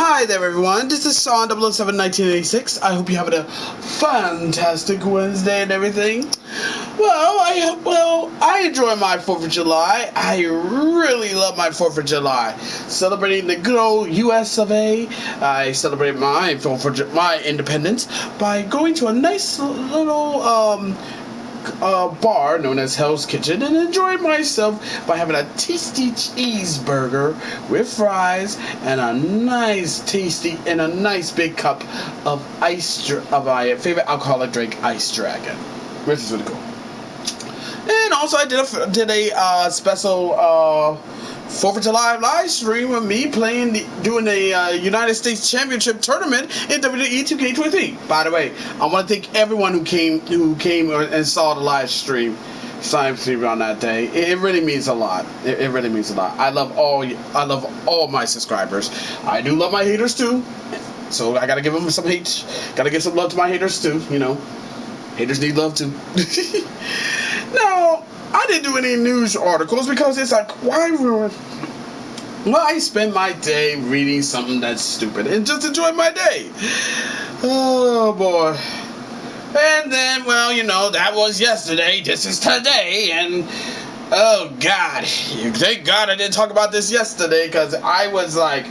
Hi there, everyone. This is Sean 007 1986. I hope you're having a fantastic Wednesday and everything. I enjoy my 4th of July. I really love my 4th of July. Celebrating the good old US of A. I celebrate my independence by going to a nice little bar known as Hell's Kitchen and enjoy myself by having a tasty cheeseburger with fries and a nice big cup of of my favorite alcoholic drink, Ice Dragon, which is really cool. And also I did a special 4th of July live stream of me doing a United States Championship tournament in WWE 2K23. By the way, I want to thank everyone who came and saw the live stream on that day. It really means a lot. It really means a lot. I love all my subscribers. I do love my haters too. So I gotta give them some hate. Gotta give some love to my haters too. You know, haters need love too. Now, I didn't do any news articles because it's like, why spend my day reading something that's stupid and just enjoy my day? Oh boy. And then, that was yesterday. This is today, and oh god, thank God I didn't talk about this yesterday because I was like,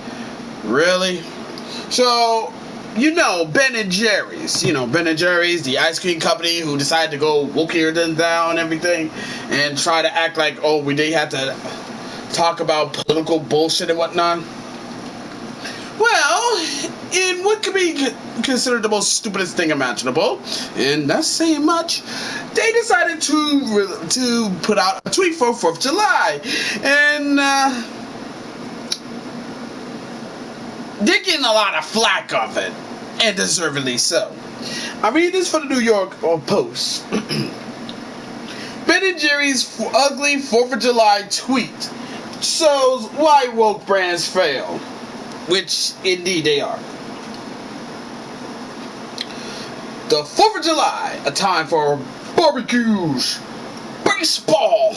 really? So, Ben & Jerry's. Ben & Jerry's, the ice cream company who decided to go wokier than thou and everything and try to act like, they had to talk about political bullshit and whatnot. Well, in what could be considered the most stupidest thing imaginable, and that's saying much, they decided to put out a tweet for 4th of July. And, they're getting a lot of flack of it, and deservedly so. I read this from the New York Post. Ben & Jerry's ugly 4th of July tweet shows why woke brands fail, which indeed they are. The 4th of July, a time for barbecues, baseball,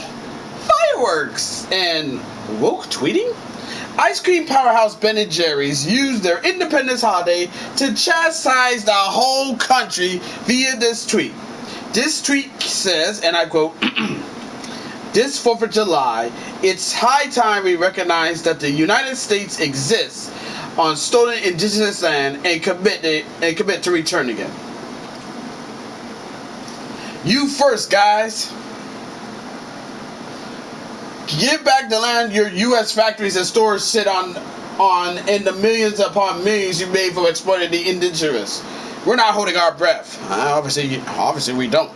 fireworks, and woke tweeting? Ice cream powerhouse Ben & Jerry's used their Independence holiday to chastise the whole country via this tweet. This tweet says, and I quote, "This 4th of July, it's high time we recognize that the United States exists on stolen indigenous land and commit to returning it. You first, guys. Give back the land your U.S. factories and stores sit on and the millions upon millions you made from exploiting the indigenous. We're not holding our breath. Obviously we don't.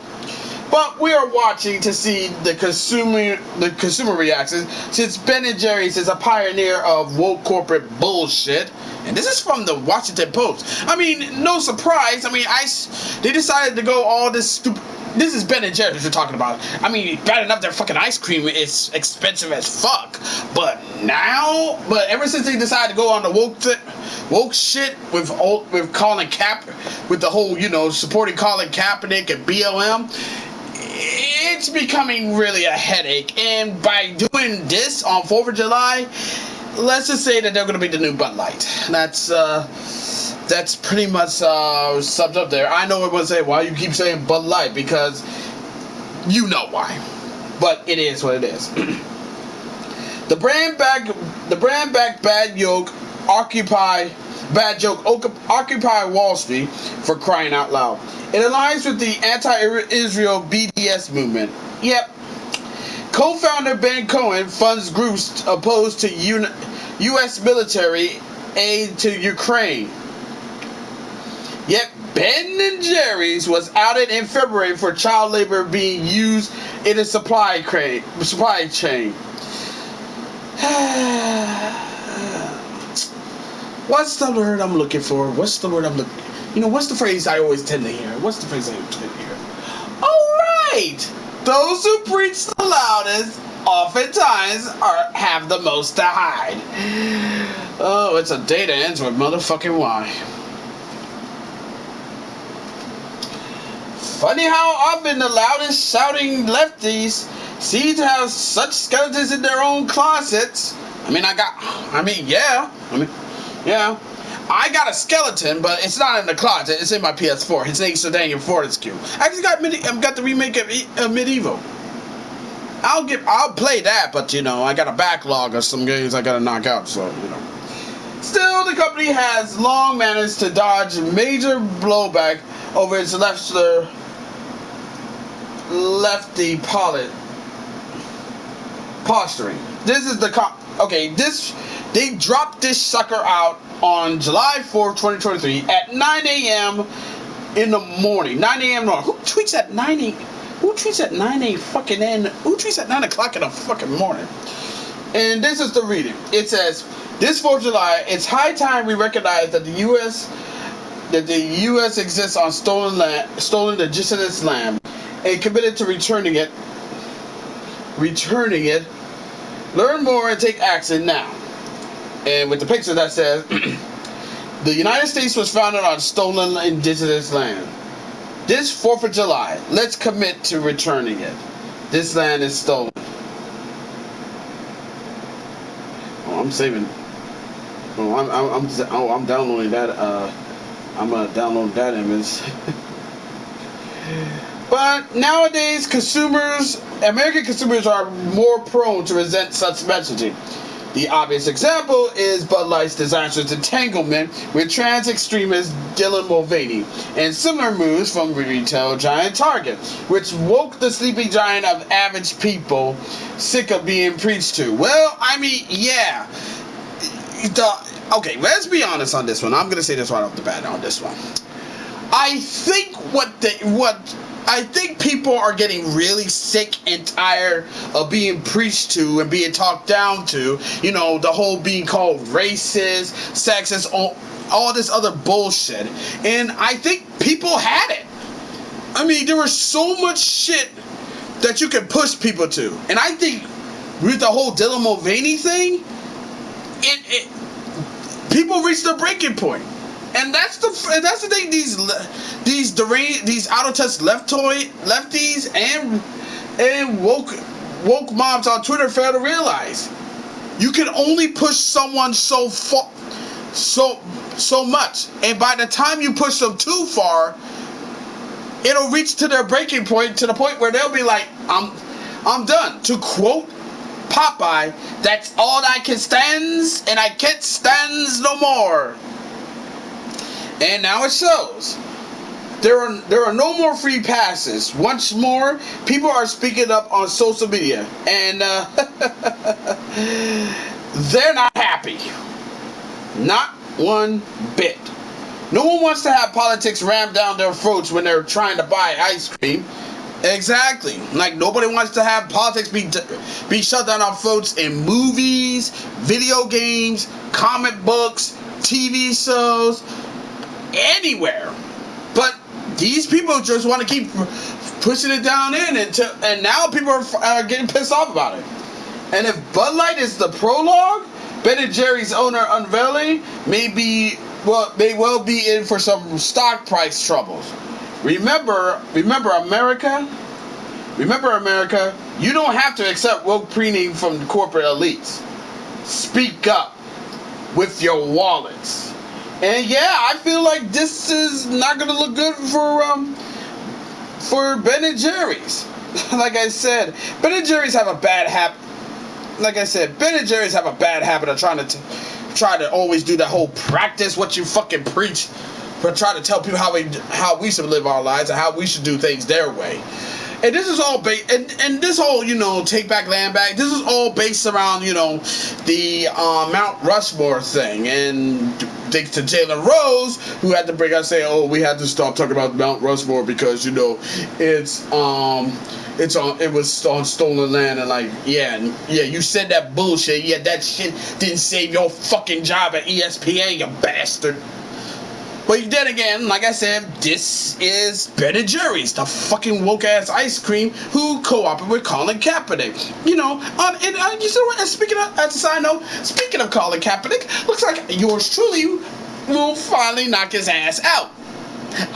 But we are watching to see the consumer reaction, since Ben & Jerry's is a pioneer of woke corporate bullshit." And this is from the Washington Post. I mean, no surprise. I mean, they decided to go all this stupid. This is Ben & Jerry's we're talking about. I mean, bad enough their fucking ice cream is expensive as fuck. But ever since they decided to go on the woke shit with Colin Kaepernick, with the whole, supporting Colin Kaepernick and BLM, it's becoming really a headache. And by doing this on 4th of July, let's just say that they're going to be the new Bud Light. That's pretty much summed up there. I know everyone say, why you keep saying Bud Light, because you know why. But it is what it is. The brand backed bad joke Occupy Wall Street, for crying out loud. It aligns with the anti-Israel BDS movement. Yep. Co-founder Ben Cohen funds groups opposed to U.S. military aid to Ukraine. Yet Ben & Jerry's was outed in February for child labor being used in a supply chain. What's the word I'm looking for? What's the phrase I always tend to hear? Alright! Those who preach the loudest oftentimes have the most to hide. Oh, it's a day that ends with motherfucking Y. Funny how often the loudest shouting lefties seem to have such skeletons in their own closets. Yeah. I got a skeleton, but it's not in the closet. It's in my PS4. His name's Sir Daniel Fortescue. I actually got the remake of Medieval. I'll play that, but you know, I got a backlog of some games I gotta knock out, so you know. Still, the company has long managed to dodge major blowback over its lefty posturing. This is they dropped this sucker out on July 4th, 2023 at 9 a.m. in the morning. 9 a.m. Who tweets at 9 a.m.? Who tweets at 9 a.m. fucking n? Who tweets at 9 o'clock in the fucking morning? And this is the reading. It says, this 4th of July, it's high time we recognize that the U.S. exists on stolen indigenous land and committed to returning it. Learn more and take action now. And with the picture that says, the United States was founded on stolen indigenous land. This 4th of July, let's commit to returning it. This land is stolen. Oh, I'm saving. Oh, I'm downloading that. I'm gonna download that image. But nowadays, American consumers are more prone to resent such messaging. The obvious example is Bud Light's disastrous entanglement with trans extremist Dylan Mulvaney, and similar moves from retail giant Target, which woke the sleeping giant of average people sick of being preached to. Well, I mean, yeah. Okay, let's be honest on this one. I'm gonna say this right off the bat on this one. I think I think people are getting really sick and tired of being preached to and being talked down to. You know, the whole being called racist, sexist, all this other bullshit. And I think people had it. I mean, there was so much shit that you could push people to. And I think with the whole Dylan Mulvaney thing, people reached their breaking point. And that's the thing. These out of touch lefties and woke mobs on Twitter fail to realize you can only push someone so much, and by the time you push them too far, it'll reach to their breaking point, to the point where they'll be like, I'm done. To quote Popeye, that's all I can stands, and I can't stands no more. And now it shows. There are no more free passes. Once more, people are speaking up on social media, and they're not happy. Not one bit. No one wants to have politics rammed down their throats when they're trying to buy ice cream. Exactly. Like, nobody wants to have politics be shut down on throats in movies, video games, comic books, TV shows, anywhere. But these people just want to keep pushing it down in and now people are getting pissed off about it. And if Bud Light is the prologue, Ben & Jerry's owner unveiling may well be in for some stock price troubles. Remember America, you don't have to accept woke preening from corporate elites. Speak up with your wallets. And yeah, I feel like this is not going to look good for Ben & Jerry's. Like I said, Ben & Jerry's have a bad habit. Like I said, Ben & Jerry's have a bad habit of try to always do that whole practice what you fucking preach, but try to tell people how we should live our lives and how we should do things their way. And this is all and this whole, you know, take back land back, this is all based around, you know, the Mount Rushmore thing. And thanks to Jalen Rose, who had to bring out saying, oh, we had to stop talking about Mount Rushmore because, you know, it was on stolen land. And like, yeah, you said that bullshit. Yeah, that shit didn't save your fucking job at ESPN, you bastard. But then again, like I said, this is Ben & Jerry's, the fucking woke-ass ice cream who co-opted with Colin Kaepernick. You know, as a side note, speaking of Colin Kaepernick, looks like yours truly will finally knock his ass out.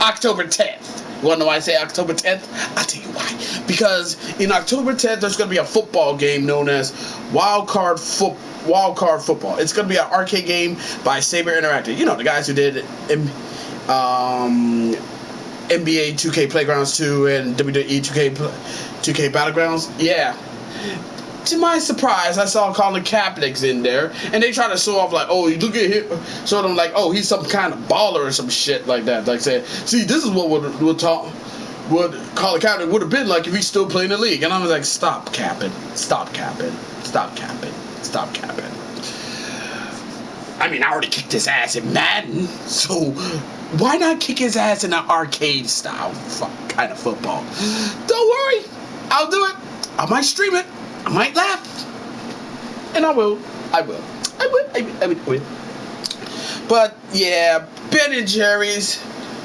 October 10th. You want to know why I say October 10th? I'll tell you why. Because in October 10th, there's going to be a football game known as Wild Card Football. Wildcard Football. It's going to be an arcade game by Saber Interactive. You know, the guys who did NBA 2K Playgrounds 2 and WWE 2K Battlegrounds. Yeah. To my surprise, I saw Colin Kaepernick's in there, and they try to show off like, oh, you look at him, show them like, oh, he's some kind of baller or some shit like that. Like saying, see, this is what Colin Kaepernick would have been like if he's still playing the league. And I was like, stop capping, stop capping, stop capping, stop capping. I mean, I already kicked his ass in Madden, so why not kick his ass in an arcade style kind of football? Don't worry, I'll do it. I might stream it. I might laugh. And I will. But yeah, Ben & Jerry's,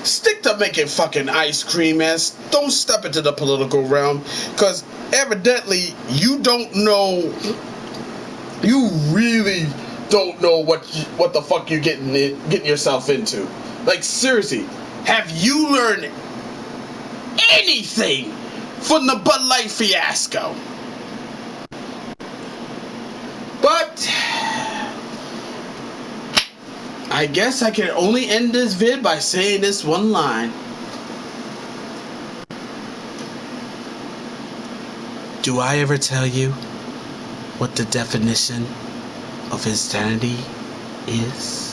stick to making fucking ice cream, and don't step into the political realm, because evidently you don't know, you really don't know what the fuck you're getting yourself into. Like, seriously, have you learned anything from the Bud Light fiasco? But I guess I can only end this vid by saying this one line. Do I ever tell you what the definition of insanity is?